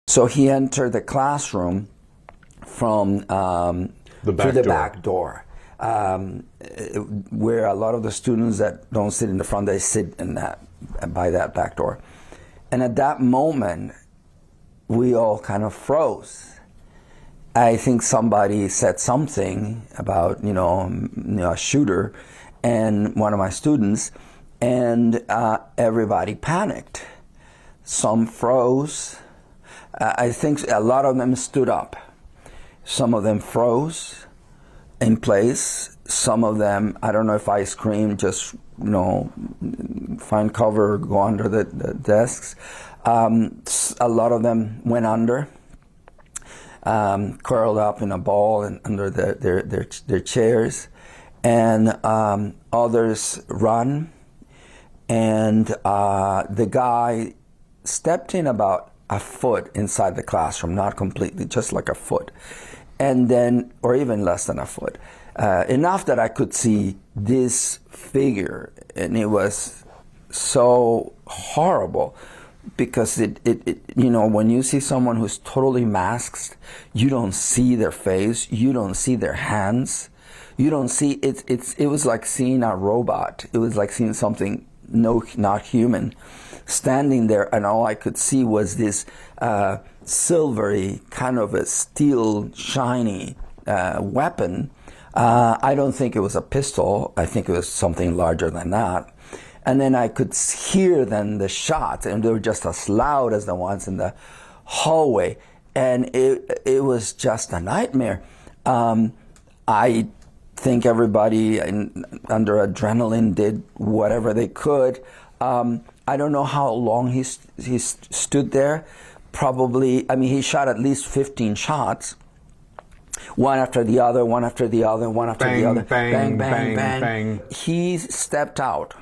So he entered the classroom from through the back door, where a lot of the students that don't sit in the front, they sit in that by that back door. And at that moment, we all kind of froze. I think somebody said something about a shooter, and one of my students, and everybody panicked. Some froze. I think a lot of them stood up. Some of them froze in place. Some of them, I don't know if I screamed, just find cover, go under the desks. A lot of them went under, curled up in a ball and under their chairs, and others run. And the guy stepped in about a foot inside the classroom, not completely, just like a foot, and then, or even less than a foot, enough that I could see this figure, and it was so horrible because it when you see someone who's totally masked, you don't see their face, you don't see their hands, you don't see it was like seeing a robot. It was like seeing something not human standing there, and all I could see was this silvery, kind of a steel, shiny weapon. I don't think it was a pistol. I think it was something larger than that. And then I could hear then the shots, and they were just as loud as the ones in the hallway. And it was just a nightmare. I think everybody under adrenaline did whatever they could. I don't know how long he stood there. Probably, he shot at least 15 shots. One after the other, one after the other, one after the other. Bang, Bang, bang, bang, bang. He stepped out.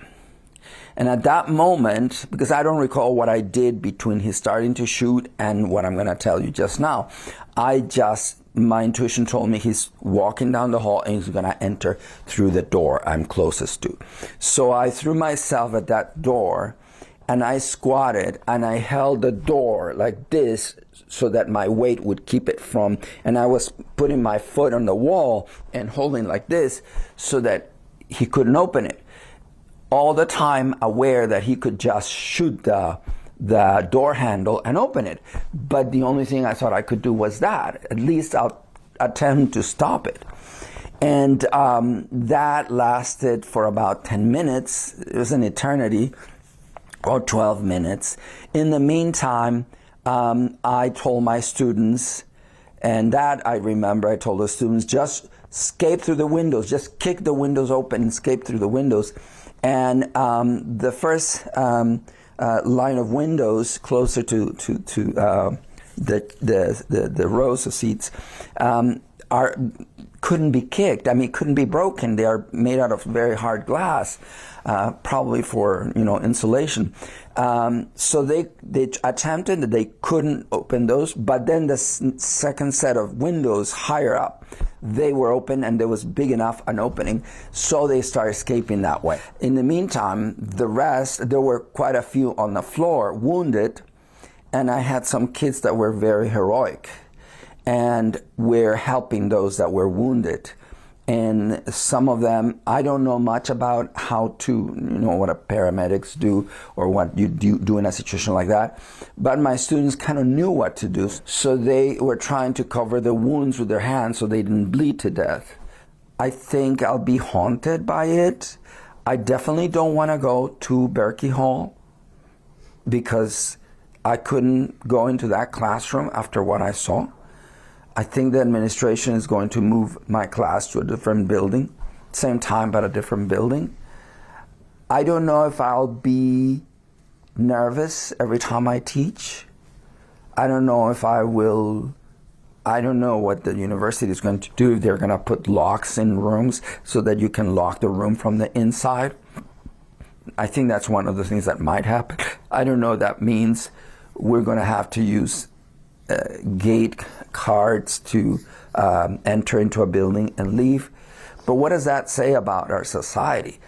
And at that moment, because I don't recall what I did between his starting to shoot and what I'm going to tell you just now, my intuition told me he's walking down the hall and he's going to enter through the door I'm closest to. So I threw myself at that door, and I squatted, and I held the door like this so that my weight would keep it from, and I was putting my foot on the wall and holding like this so that he couldn't open it. All the time aware that he could just shoot the door handle and open it. But the only thing I thought I could do was that. At least I'll attempt to stop it. And that lasted for about 10 minutes. It was an eternity, or 12 minutes. In the meantime, I told my students, and that I remember, I told the students, just escape through the windows, just kick the windows open and escape through the windows. And the first line of windows closer to the rows of seats couldn't be kicked. Couldn't be broken. They are made out of very hard glass, probably for insulation. So they attempted, they couldn't open those. But then the second set of windows higher up, they were open, and there was big enough an opening, so they started escaping that way. In the meantime, the rest, there were quite a few on the floor, wounded, and I had some kids that were very heroic, and were helping those that were wounded. And some of them, I don't know much about how to, what a paramedics do or what you do in a situation like that. But my students kind of knew what to do. So they were trying to cover the wounds with their hands so they didn't bleed to death. I think I'll be haunted by it. I definitely don't want to go to Berkey Hall because I couldn't go into that classroom after what I saw. I think the administration is going to move my class to a different building, same time but a different building. I don't know if I'll be nervous every time I teach. I don't know if I will. I don't know what the university is going to do, if they're going to put locks in rooms so that you can lock the room from the inside. I think that's one of the things that might happen. I don't know. That means we're going to have to use gate cards to enter into a building and leave. But what does that say about our society?